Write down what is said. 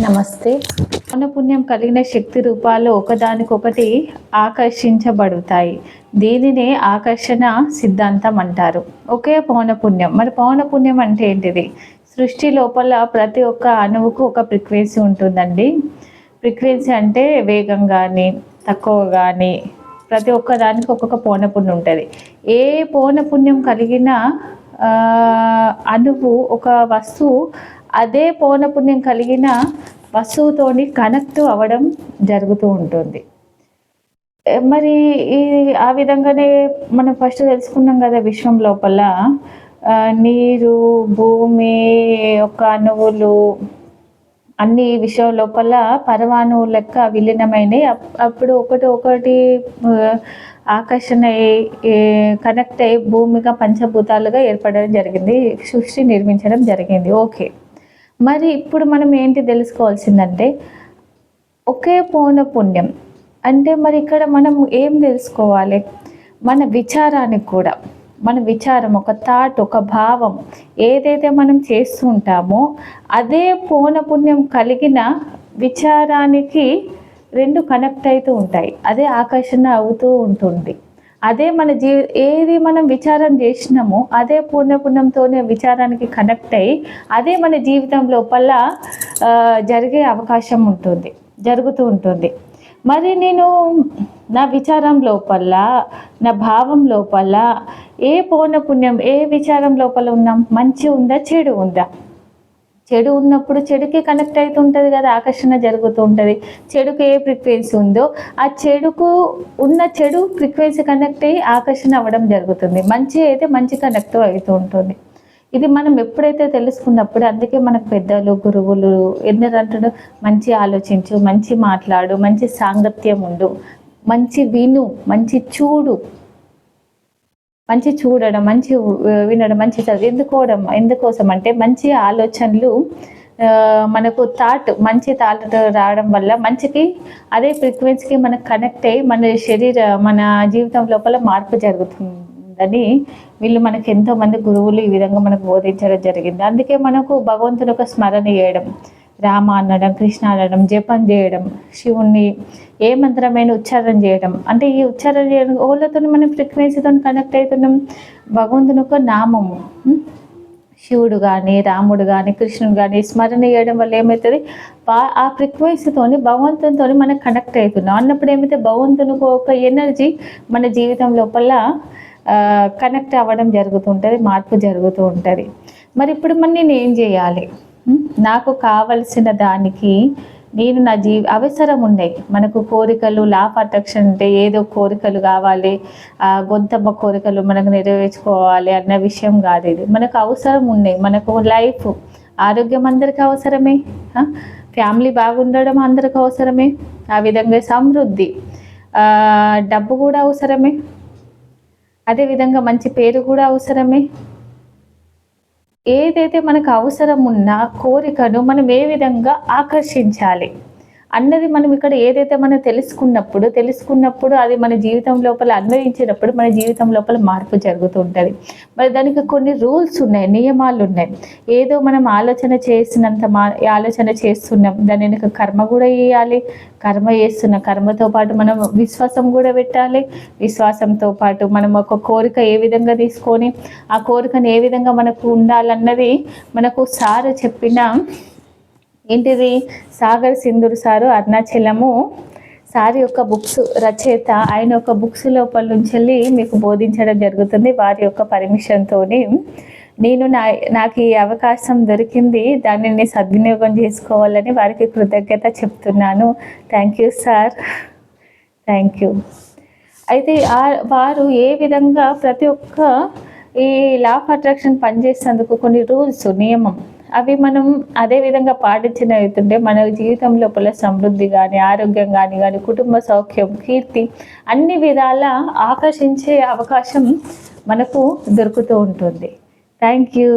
నమస్తే. పౌనపుణ్యం కలిగిన శక్తి రూపాలు ఒకదానికొకటి ఆకర్షించబడతాయి. దీనినే ఆకర్షణ సిద్ధాంతం అంటారు. ఒకే పౌనపుణ్యం. మరి పౌనపుణ్యం అంటే ఏంటిది? సృష్టి లోపల ప్రతి ఒక్క అణువుకు ఒక ఫ్రీక్వెన్సీ ఉంటుందండి. ఫ్రీక్వెన్సీ అంటే వేగం కానీ తక్కువ కానీ ప్రతి ఒక్క దానికి ఒక్కొక్క పౌనపుణ్యం ఉంటుంది. ఏ పౌనపుణ్యం కలిగిన అణువు ఒక వస్తువు అదే పౌనపుణ్యం కలిగిన వస్తువుతోని కనెక్ట్ అవ్వడం జరుగుతూ ఉంటుంది. మరి ఈ ఆ విధంగానే మనం ఫస్ట్ తెలుసుకున్నాం కదా, విశ్వం లోపల నీరు, భూమి యొక్క అణువులు అన్ని విషయం లోపల పరమాణువు లెక్క విలీనమైనవి. అప్పుడు ఒకటి ఆకర్షణ కనెక్ట్ అయ్యి భూమిగా పంచభూతాలుగా ఏర్పడడం జరిగింది, సృష్టి నిర్మించడం జరిగింది. ఓకే, మరి ఇప్పుడు మనం ఏంటి తెలుసుకోవాల్సిందంటే ఒకే పౌనపుణ్యం అంటే మరి ఇక్కడ మనం ఏం తెలుసుకోవాలి? మన విచారానికి కూడా, మన విచారం, ఒక థాట్, ఒక భావం ఏదైతే మనం చేస్తూ ఉంటామో అదే పౌనపుణ్యం కలిగిన విచారానికి రెండు కనెక్ట్ అవుతూ ఉంటాయి. అదే ఆకర్షణ అవుతూ ఉంటుంది. అదే మన ఏది మనం విచారం చేసినామో అదే పూర్ణపుణ్యంతోనే విచారానికి కనెక్ట్ అయ్యి అదే మన జీవితం లోపల జరిగే అవకాశం ఉంటుంది, జరుగుతూ ఉంటుంది. మరి నేను నా విచారం లోపల, నా భావం లోపల ఏ పౌనపుణ్యం, ఏ విచారం లోపల ఉన్నాం? మంచి ఉందా, చెడు ఉందా? చెడు ఉన్నప్పుడు చెడుకి కనెక్ట్ అవుతుంటుంది కదా, ఆకర్షణ జరుగుతూ ఉంటుంది. చెడుకు ఏ ఫ్రీక్వెన్సీ ఉందో ఆ చెడుకు ఉన్న చెడు ఫ్రీక్వెన్సీ కనెక్ట్ అయ్యి ఆకర్షణ అవ్వడం జరుగుతుంది. మంచి అయితే మంచి కనెక్ట్ అవుతూ ఉంటుంది. ఇది మనం ఎప్పుడైతే తెలుసుకున్నప్పుడు, అందుకే మనకు పెద్దలు, గురువులు ఎందుకంటారు, మంచి ఆలోచించు, మంచి మాట్లాడు, మంచి సాంగత్యం ఉండు, మంచి విను, మంచి చూడు, మంచి చూడడం, మంచి వినడం, మంచి చదువు. ఎందుకోసం అంటే మంచి ఆలోచనలు మనకు మంచి థాట్ రావడం వల్ల మంచికి అదే ఫ్రీక్వెన్సీకి మనకు కనెక్ట్ అయ్యి మన జీవితం లోపల మార్పు జరుగుతుందని వీళ్ళు మనకు ఎంతోమంది గురువులు ఈ విధంగా మనకు బోధించడం జరిగింది. అందుకే మనకు భగవంతుని ఒక స్మరణ చేయడం, రామ అనడం, కృష్ణ అనడం, జపం చేయడం, శివుణ్ణి ఏ మంత్రమైన ఉచ్చారణ చేయడం, అంటే ఈ ఉచ్చారణ చేయడం ఓళ్ళతో మనం ఫ్రీక్వెన్సీతో కనెక్ట్ అవుతున్నాం. భగవంతుని యొక్క నామము, శివుడు కానీ, రాముడు కానీ, కృష్ణుడు కానీ స్మరణ చేయడం వల్ల ఏమవుతుంది? ఆ ఫ్రీక్వెన్సీతోని భగవంతునితో మనం కనెక్ట్ అవుతున్నాం అన్నప్పుడు ఏమైతే భగవంతునికి ఒక ఎనర్జీ మన జీవితం లోపల కనెక్ట్ అవ్వడం జరుగుతుంటుంది, మార్పు జరుగుతూ ఉంటుంది. మరి ఇప్పుడు నేను ఏం చేయాలి? నాకు కావలసిన దానికి నేను నా అవసరం ఉన్నాయి. మనకు కోరికలు, లా ఆఫ్ అట్రాక్షన్ అంటే ఏదో కోరికలు కావాలి, గొంతమ్మ కోరికలు మనకు నెరవేర్చుకోవాలి అన్న విషయం కాదు. ఇది మనకు అవసరం ఉన్నాయి. మనకు లైఫ్, ఆరోగ్యం అందరికీ అవసరమే, ఫ్యామిలీ బాగుండడం అందరికీ అవసరమే, ఆ విధంగా సమృద్ధి, డబ్బు కూడా అవసరమే, అదేవిధంగా మంచి పేరు కూడా అవసరమే. ఏదైతే మనకు అవసరం ఉన్న కోరికను మనం ఏ విధంగా ఆకర్షించాలి అన్నది మనం ఇక్కడ ఏదైతే మనం తెలుసుకున్నప్పుడు అది మన జీవితం లోపల అన్వయించినప్పుడు మన జీవితం లోపల మార్పు జరుగుతూ ఉంటుంది. మరి దానికి కొన్ని రూల్స్ ఉన్నాయి, నియమాలు ఉన్నాయి. ఏదో మనం ఆలోచన చేస్తున్నాం, దాని వెనుక కర్మ కూడా చేయాలి. కర్మ చేస్తున్న కర్మతో పాటు మనం విశ్వాసం కూడా పెట్టాలి. విశ్వాసంతో పాటు మనం ఒక కోరిక ఏ విధంగా తీసుకొని ఆ కోరికను ఏ విధంగా మనకు ఉండాలన్నది మనకు సారు చెప్పిన ఏంటిది, సాగర్ సింధూర్ సారు, అరుణాచలము సార్ యొక్క బుక్స్ రచయిత. ఆయన యొక్క బుక్స్ లోపల నుంచి మీకు బోధించడం జరుగుతుంది. వారి యొక్క పర్మిషన్తో నేను నాకు ఈ అవకాశం దొరికింది, దానిని సద్వినియోగం చేసుకోవాలని వారికి కృతజ్ఞత చెప్తున్నాను. Thank you sir, thank you. అయితే వారు ఏ విధంగా ప్రతి ఒక్క ఈ లా ఆఫ్ అట్రాక్షన్ పనిచేసేందుకు కొన్ని రూల్స్, నియమం అవి మనం అదే విధంగా పాటించిన అవుతుంటే మన జీవితం లోపల సమృద్ధి కానీ, ఆరోగ్యం కానీ, కుటుంబ సౌఖ్యం, కీర్తి అన్ని విధాల ఆకర్షించే అవకాశం మనకు దొరుకుతూ ఉంటుంది. Thank you.